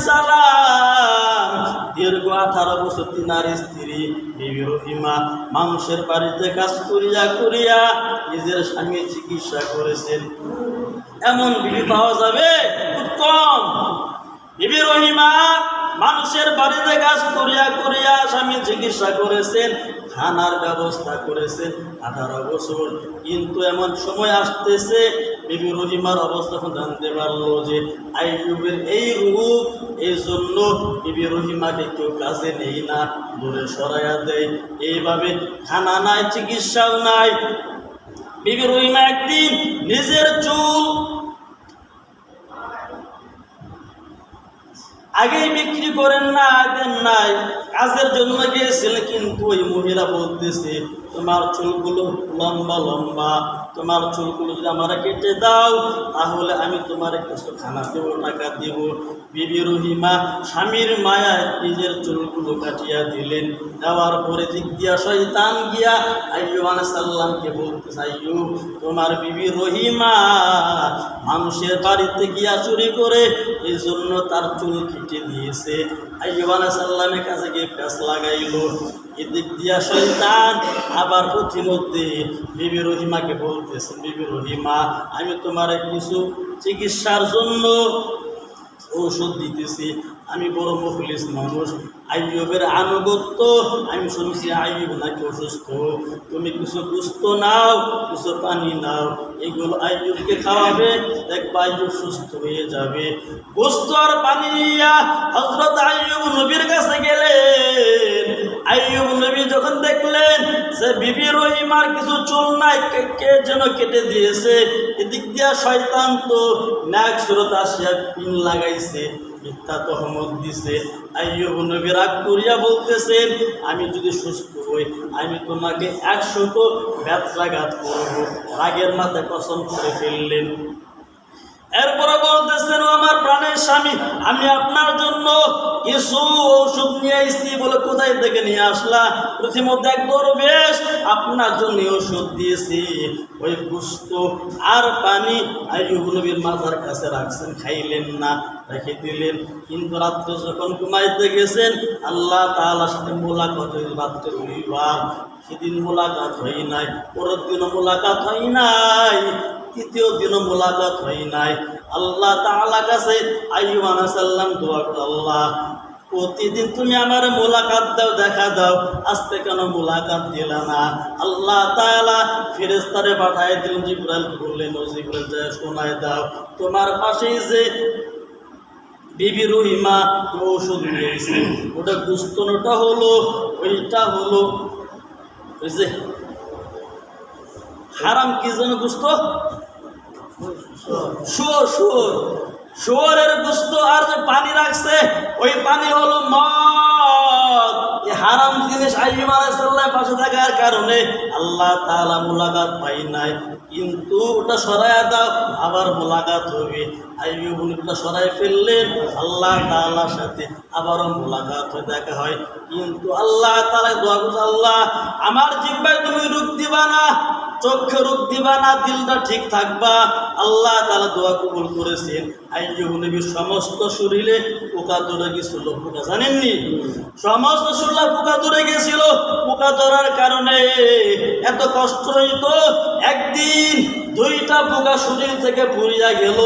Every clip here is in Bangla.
সালাম দীর্ঘ 18 বছর তিনার স্ত্রী বিবি রহিমা মানুষের বাড়িতে কাজ করিয়া করিয়া নিজের স্বামীর চিকিৎসা করেছেন। এমন বিবি পাওয়া যাবে খুব কম। বিবি রহিমা মানুষের বাড়িতে কাজ করিয়া করিয়া স্বামী চিকিৎসা করেছেন, খানার ব্যবস্থা করেছেন 18 বছর। কিন্তু এমন সময় আসতেছে বিবি রহিমার অবস্থা জানতে পারলো যে আইয়ুবের এই রূপ, এই জন্য বিবি রহিমাকে কেউ কাজে নেই না, দূরে সরাইয়া দেয়। এইভাবে খানা নাই, চিকিৎসাও নাই। বিবি রহিমা একদিন নিজের চুল আগেই বিক্রি করেন না, দেন নাই, কাজের জন্য গিয়েছিলেন। কিন্তু ওই মহিলা বলতেছে তোমার চুলগুলো লম্বা লম্বা, তোমার চুলগুলো যদি আমার কেটে দাও তাহলে আমি তোমার কিছু খানা দেবো, টাকা দেব। বিবি রহিমা স্বামীর মায়ায় নিজের চুলগুলো কাটিয়া দিলেন। দেওয়ার পরে দিক দিয়া শয়তান গিয়া আইয়ুব আলাইহিস সালামকে বলতেছে আইয়ুব তোমার বিবি রহিমা মানুষের বাড়িতে গিয়া চুরি করে এই জন্য তার চুল কেটে দিয়েছে। আইয়ুব আলাইহিস সালামের কাছে গিয়ে প্যাঁচ লাগাইল। এদিক দিয়া শয়তান আবার প্রতিমধ্যে বিবি রহিমাকে বলতেছে বিবি রহিমা আমি তোমার কিছু চিকিৎসার জন্য ঔষধ দিতেছি, আমি বড় মুখলিস মানুষ, আইয়ুবের আনুগত্য আমি শুনছি আইয়ুব নাকি অসুস্থ, তুমি কিছু গুস্ত নাও, কিছু পানি নাও, এগুলো আইয়ুবকে খাওয়াবে, দেখবা আইয়ুব সুস্থ হয়ে যাবে। গুস্ত আর পানি নিয়া হযরত আইয়ুব নবীর কাছে গেলেন। আইয়ুব নবী যখন দেখলেন যে বিবি রহিমার কিছু চুল নাই, কে যেন কেটে দিয়েছে, এদিক দিয়া শয়তান তো নাক সুরত আসিয়া পিন লাগাইছে, মিথ্যা তহমত দিছে। আইয়ুব নবী রাগ করিয়া বলতেছেন আমি যদি সুস্থ হই আমি তোমাকে 100 ব্যথাঘাত করব। রাগের মাথায় কসম করে ফেললেন। এরপরে বলতেছেন ও আমার প্রাণের স্বামী আমি আপনার জন্য কিছু ঔষধ নিয়ে আসছি। বলে কোথায় থেকে নিয়ে আসলা? প্রতিমধ্যে এক দরবেশ আপনার জন্য ঔষধ দিয়েছি। ওই গুস্ত আর পানি আইয়ুব নবীর মাথার কাছে রাখছেন, খাইলেন না, রেখে দিলেন। কিন্তু রাত্রে যখন ঘুমাইতে গেছেন আল্লাহ তাআলার সাথে মোলাকাত হয়ে রাত্রে রবিবার, সেদিন মোলাকাত হয় নাই, পরের দিনও মোলাকাত হয় নাই, তৃতীয় দিনও মোলাকাত হয় নাই। আল্লাহ তাআলার কাছে আইয়ুব আলাইহিস সালাম দোয়া করে আল্লাহ প্রতিদিন তুমি আমার মোলাকাত দাও, দেখা দাও, আজকে কেন মোলাকাত দিলা না? আল্লাহ তাআলা ফেরেশতারে পাঠায় দিলেন, জিবরাইলকে বললেন ও জিবরাইল যায় শোনায় দাও তোমার পাশেই যে বিবি রহিমা ঔষধ নিয়েছে, ওটা গুস্তনটা হলো, ওইটা হলো ওই যে হারাম কি যেন গুস্ত, শুয়োরের গুস্ত। আর যে পানি রাখছে ওই পানি হলো মদ। এই হারাম জিনিস আইয়ুব আলাইহিস সালামের পাশে থাকার কারণে আল্লাহ তাআলা মোলাকাত পাই নাই। কিন্তু ওটা সরাইয়া দাও আবার মোলাকাত হবে। আইয়ুব ওটা সরাই ফেললেন, আল্লাহ তাআলার সাথে আবারও মোলাকাত হয়ে দেখা হয়। কিন্তু আল্লাহ তাআলা দোয়া করছে আল্লাহ আমার জিহ্বায় তুমি রোগ দিবা না, চোখে রোগ দিবা না, দিলটা ঠিক থাকবা। আল্লাহ তাআলা দোয়া কবুল করেছেন। আইয়ুব নবীর সমস্ত শরীরে পোকা ধরে গেছিল। পোকা জানেননি? সমস্ত শরীরে পোকা ধরে গেছিল। পোকা ধরার কারণে এত কষ্ট হইতো। একদিন 2টা পোকা শরীর থেকে পুড়িয়া গেল।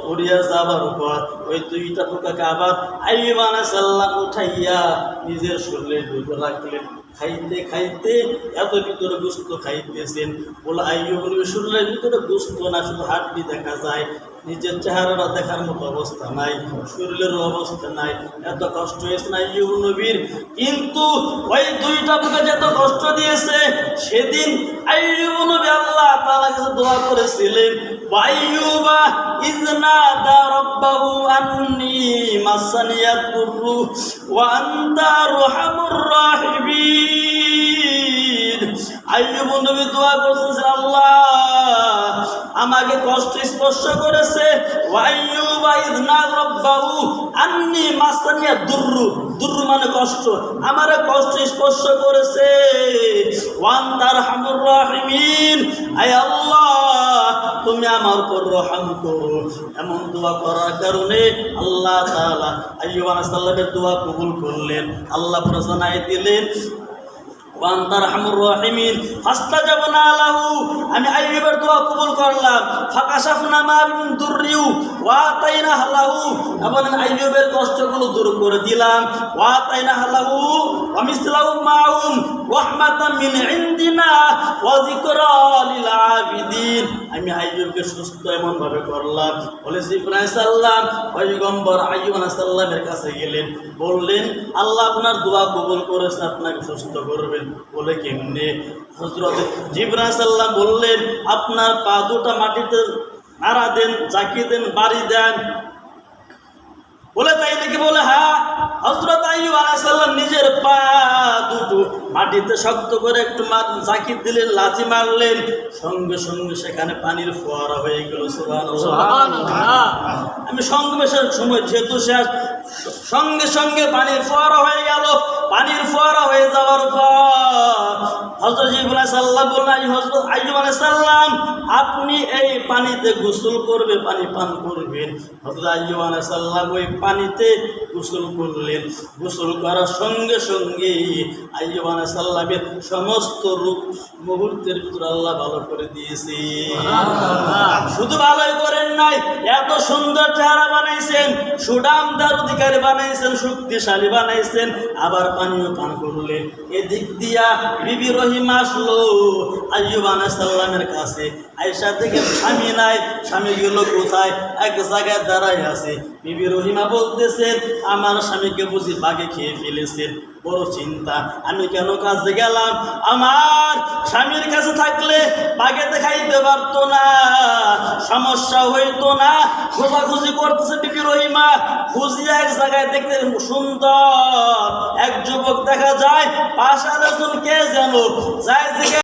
পুড়িয়া যাবার পর ওই 2টা পোকাকে আবার আইয়ুব আলাইহিস সালাম উঠাইয়া নিজের শরীরে ঢুকে রাখলেন। খাইতে খাইতে এত ভিতরে গোস্ত খাইতেছেন। বলে আইয়ুব নবীর শরীরের ভিতরে গোস্ত না, শুধু হাড্ডি দেখা যায়, নিজের চেহারাটা দেখার মতো অবস্থা নাই, শরীরের অবস্থা নাই। এত কষ্ট হয়েছে না আইয়ুব নবীর। কিন্তু ওই 2টা পোকা যত কষ্ট দিয়েছে সেদিন আইয়ুব নবী আল্লাহ তাআলার কাছে দোয়া করেছিলেন আইয়ুবা ইজনাদা রাব্বাহু আন্নী মাসানিয়াদ দুররু ওয়া আনতা আরহামুর রাহিমিন। আইয়ুব নবী দোয়া করতেছেন আল্লাহ আমাকে কষ্ট স্পর্শ করেছে। আইয়ুবা ইজনাদা রাব্বাহু আন্নী মাসানিয়াদ দুররু, দুররু মানে কষ্ট, আমারে কষ্ট স্পর্শ করেছে। ওয়া আনতা আরহামুর রাহিমিন, আয় আল্লাহ তুমি আমার উপর রহম করো। এমন দোয়া করার কারণে আল্লাহ তাআলা আইয়ুব আলাইহিস সালামের দোয়া কবুল করলেন। আল্লাহ জানাই দিলেন ওয়ান্তা রাহমুর রহিমিন ফাস্তাজাবনা লাহু, আমি আইয়ুবের দোয়া কবুল করলাম। ফাকাশাফনা মা মিন দুররিউ ওয়া আতাইনা লাহু, এবং আইয়ুবের কষ্টগুলো দূর করে দিলাম। ওয়া আতাইনা লাহু ওয়া মিসলাহু মাউন রাহমাতাম মিন ইনদিনা ওয়া যিকরা লিল আবিদিন, আমি আইয়ুবকে সুস্থ এমন ভাবে করলাম। বলে ইব্রাহিম সাল্লাম পয়গম্বর আইয়ুব আলাইহিস সালামের কাছে গেলেন, বললেন আল্লাহ আপনার দোয়া কবুল করেছে, আপনাকে সুস্থ করবেন। বলে কেমনে? হযরত জিবরাইল সাল্লাম বললেন আপনার পা দুটা মাটিতে নাড়া দেন, জাকিয়ে দেন, বাড়ি দেন। বলে তাই নাকি? বলে হ্যাঁ। হযরত আইয়ুব আলাইহিস সালাম নিজের পা দুটো মাটিতে শক্ত করে একটু জাকিয়ে দিলেন, লাথি মারলেন, সঙ্গে সঙ্গে সেখানে পানির ফোয়ারা হয়ে গেল। সুবহানাল্লাহ। আমি সংগমেশের সময় যেহেতু শেষ, সঙ্গে সঙ্গে পানির ফোয়ারা হয়ে গেল। পানির ফোয়ারা হয়ে যাওয়ার পর হযরত জিবরাইল সাল্লাল্লাহু আলাইহি হযরত আইয়ুব আলাইহিস সালাম আপনি এই পানিতে গোসল করবে, পানি পান করবেন। হযরত আইয়ুব আলাইহিস সালাম ওই পানিতে গোসল করলেন। গোসল করার সঙ্গে সঙ্গে আইয়ুব আলাইহিস সালামের সমস্ত রূপ মুহূর্তের ভিতরে আল্লাহ ভালো করে দিয়েছে। শুধু ভালোই করেন নাই, এত সুন্দর চেহারা বানাইছেন, সুনামদার অধিকারী বানাইছেন, শক্তিশালী বানাইছেন, আবার পানিও পান করলেন। এদিক দিয়া বিবি রহিমা আসলো আইয়ুব আলাইহিস সালামের কাছে। আয়েশা থেকে স্বামী নাই, স্বামী গেল কোথায়? এক জায়গায় দাঁড়ায় আছে। বিবি রহিমা বলতেছেন আমার স্বামীকে বুঝি বাঘে খেয়ে ফেলেছেন, বড় চিন্তা, আমি কেন কাজে গেলাম? আমার স্বামীর কাছে থাকলে বাঘেতে খাইতে পারতো না, সমস্যা হইতো না। খোঁজাখুঁজি করতেছে বিবি রহিমা, খুঁজিয়া এক জায়গায় দেখতে সুন্দর এক যুবক দেখা যায়, পাশে আরেকজন কে যেন যায়